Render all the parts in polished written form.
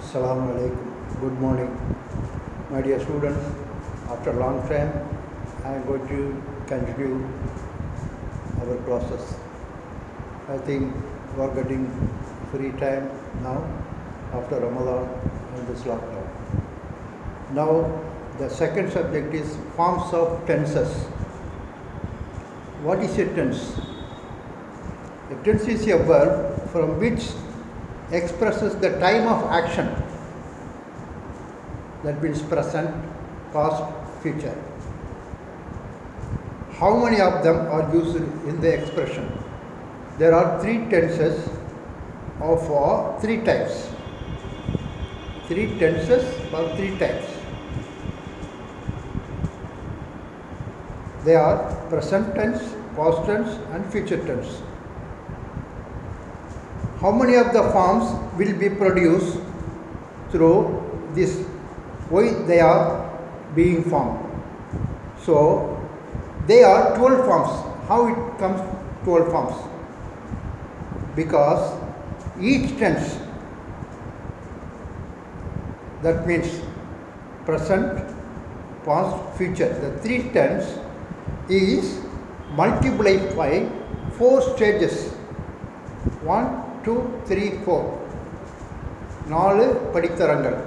Assalamu alaikum. Good morning, my dear students. After a long time, I am going to continue our classes. I think we are getting free time now after Ramadan and this lockdown. Now, the second subject is forms of tenses. What is a tense? A tense is a verb from which expresses the time of action. That means present, past, future. How many of them are used in the expression? There are three tenses of three types. Three tenses or three types. They are present tense, past tense and future tense. How many of the forms will be produced through this? Why they are being formed? So, they are 12 forms. How it comes 12 forms? Because each tense, that means present, past, future, the three tense is multiplied by 4 stages. 1, 2, 3, 4. 4 படித்தரங்கள்.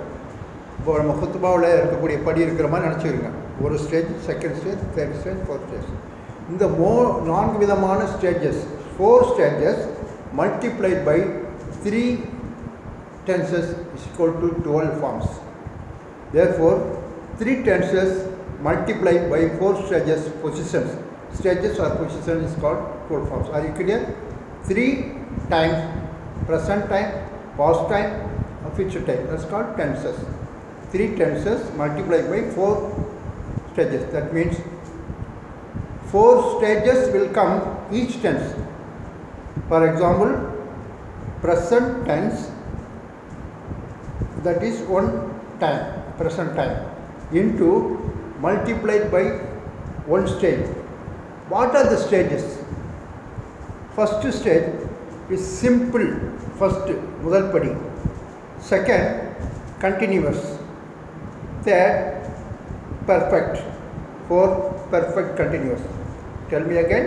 இப்போ நம்ம குத்துபாவில் இருக்கக்கூடிய படி இருக்கிற மாதிரி நினச்சிருங்க. ஒரு stage, second stage, third stage, fourth stage. இந்த 4 விதமான stages, 4 stages multiplied by 3 tenses is equal to 12 forms. Therefore, 3 tenses multiplied by 4 stages, positions. Stages or position is called 12 forms. Are you clear? 3 times present time, past time, future time. That's called tenses. 3 tenses multiplied by 4 stages. That means 4 stages will come each tense. For example, present tense, that is 1 time, present time, into multiplied by 1 stage. What are the stages? First stage is simple, first, முதல் படி. Second, continuous. Third, perfect. Fourth, perfect continuous. Tell me again.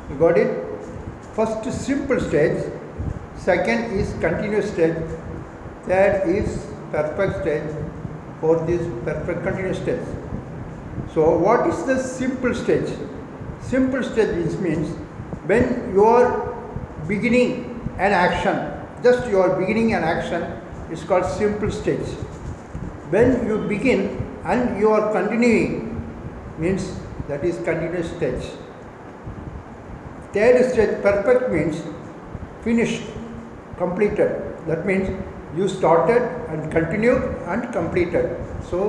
You got it? First, simple stage. Second is continuous stage. Third is perfect stage. Fourth is perfect continuous stage. So, what is the simple stage? Simple stage means when you are beginning an action, just you are beginning an action, is called simple stage. When you begin and you are continuing, means that is continuous stage. Third stage, perfect, means finished, completed. That means you started and continued and completed. So,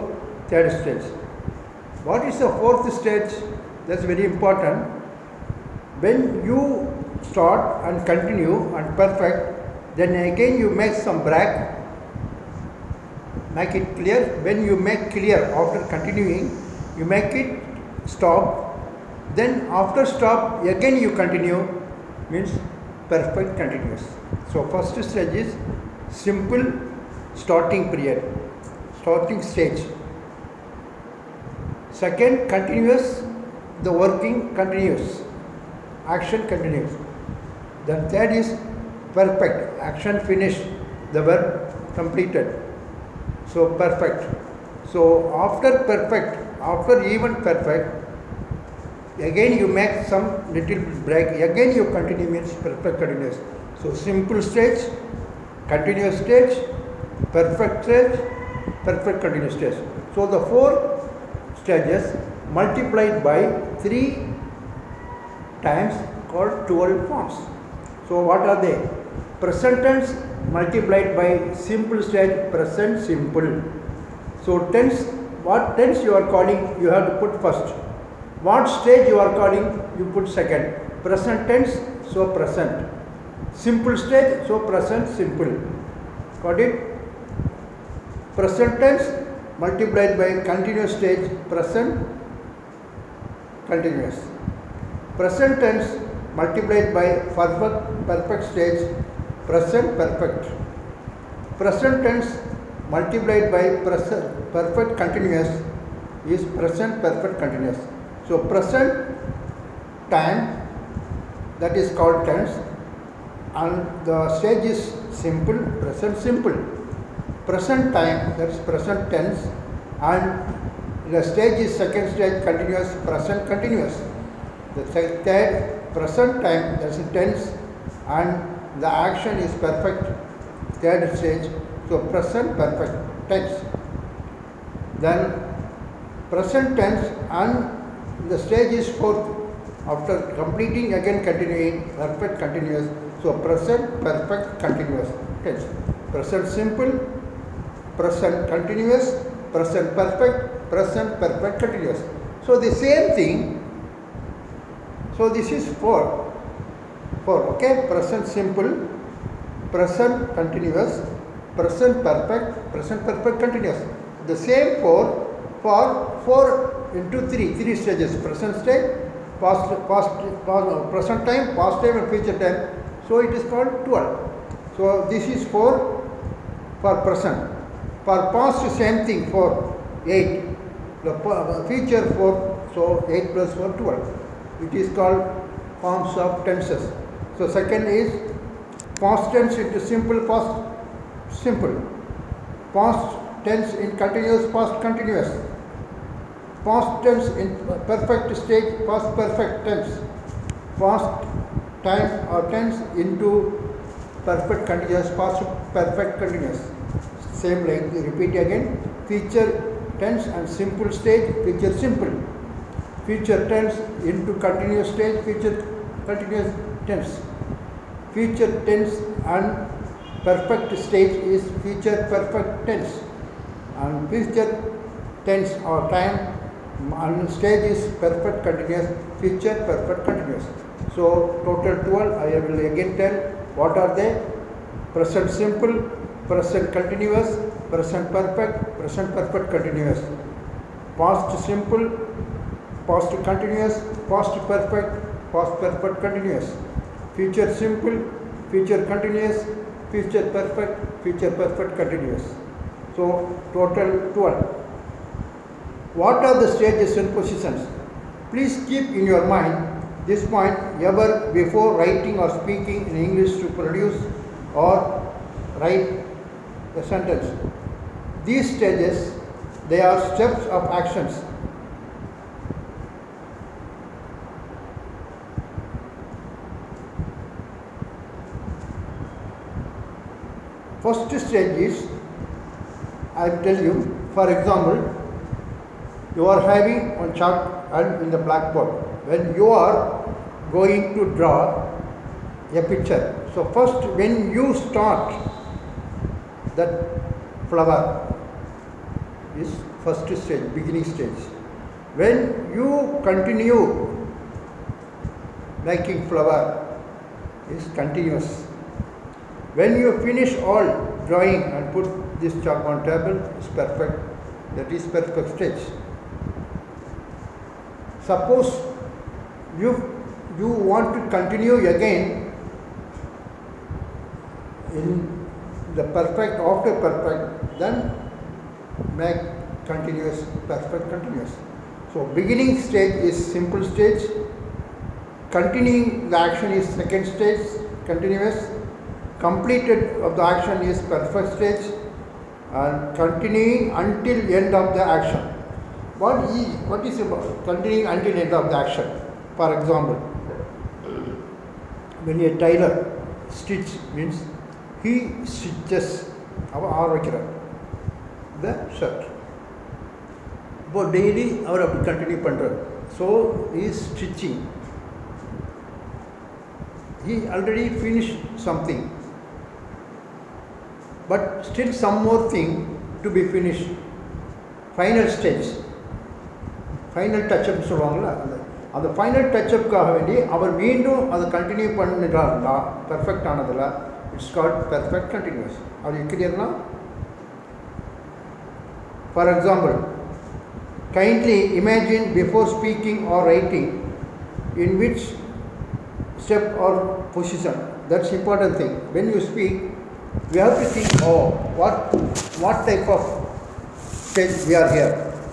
third stage. What is the fourth stage? That's very important. When you start and continue and perfect, then again you make some break, make it clear. When you make clear after continuing, you make it stop. Then after stop, again you continue, means perfect continuous. So first stage is simple starting period, starting stage. Second, continuous, the working continues, action continues. Then third is perfect, action finished, the verb completed. So perfect. So after perfect, after even perfect, again you make some little break, again you continue, means perfect continuous. So simple stage, continuous stage, perfect stage, perfect continuous stage. So the 4 stages multiplied by 3 times called 12 forms. So what are they? Present tense multiplied by simple stage, present, simple. So tense, what tense you are calling, you have to put first. What stage you are calling, you put second. Present tense, so present. Simple stage, so present, simple. Got it? Present tense multiplied by continuous stage, present, continuous. Present tense multiplied by perfect stage, present perfect. Present tense multiplied by present perfect continuous is present perfect continuous. So present time, that is called tense, and the stage is simple, present simple. Present time, that is present tense, and the stage is second stage continuous, present continuous. The third present time, that is tense, and the action is perfect, third stage, so present perfect tense. Then present tense and the stage is fourth. After completing again continuing, perfect continuous, so present perfect continuous tense. Present simple, present continuous, present perfect continuous. So the same thing. So this is four, okay? Present simple, present continuous, present perfect continuous. The same for 4 into 3 stages: present state, present time, past time, and future time. So it is called 12. So this is 4 for present. For past, same thing, for 8. The future 4, so 8 plus 4, 12. It is called forms of tenses. So second is past tense into simple past simple, past tense in continuous past continuous, past tense in perfect stage past perfect tense, past time or tense into perfect continuous past perfect continuous. Same like repeat again. Future tense and simple stage, future simple. Future tense into continuous stage, future continuous tense. Future tense and perfect stage is future perfect tense, and future tense or time and stage is perfect continuous, future perfect continuous. So total 12. I will again tell what are they: present simple, present continuous, present perfect continuous, past simple, past continuous, past perfect continuous, future simple, future continuous, future perfect continuous. So total 12. What are the stages and positions? Please keep in your mind this point ever before writing or speaking in English to produce or write a sentence. These stages, they are steps of actions. First stage is, I tell you, for example, you are having one chalk and in the blackboard. When you are going to draw a picture, so first when you start that flower is first stage, beginning stage. When you continue making flower is continuous. When you finish all drawing and put this chalk on table, is perfect. That is perfect stage. Suppose you want to continue again in the perfect, after perfect, then make continuous, perfect continuous. So beginning stage is simple stage, continuing the action is second stage, continuous, completed of the action is perfect stage, and continuing until end of the action. What is about continuing until end of the action? For example, when a tailor stitch means he stitches the shirt. But daily our continue pandra. So he is stitching. He already finished something, but still some more thing to be finished. Final stage, final touch-up சொல்லுவாங்கல்ல, அந்த final டச்சப்புக்காக வேண்டி அவர் மீண்டும் அதை continue பண்ணிட்டாருன்னா perfect ஆனதில் it's called perfect continuous. அது கிளியர்னா, for example, kindly imagine before speaking or writing in which step or position. That's important thing. When you speak, We have to think, oh, what type of stage we are here.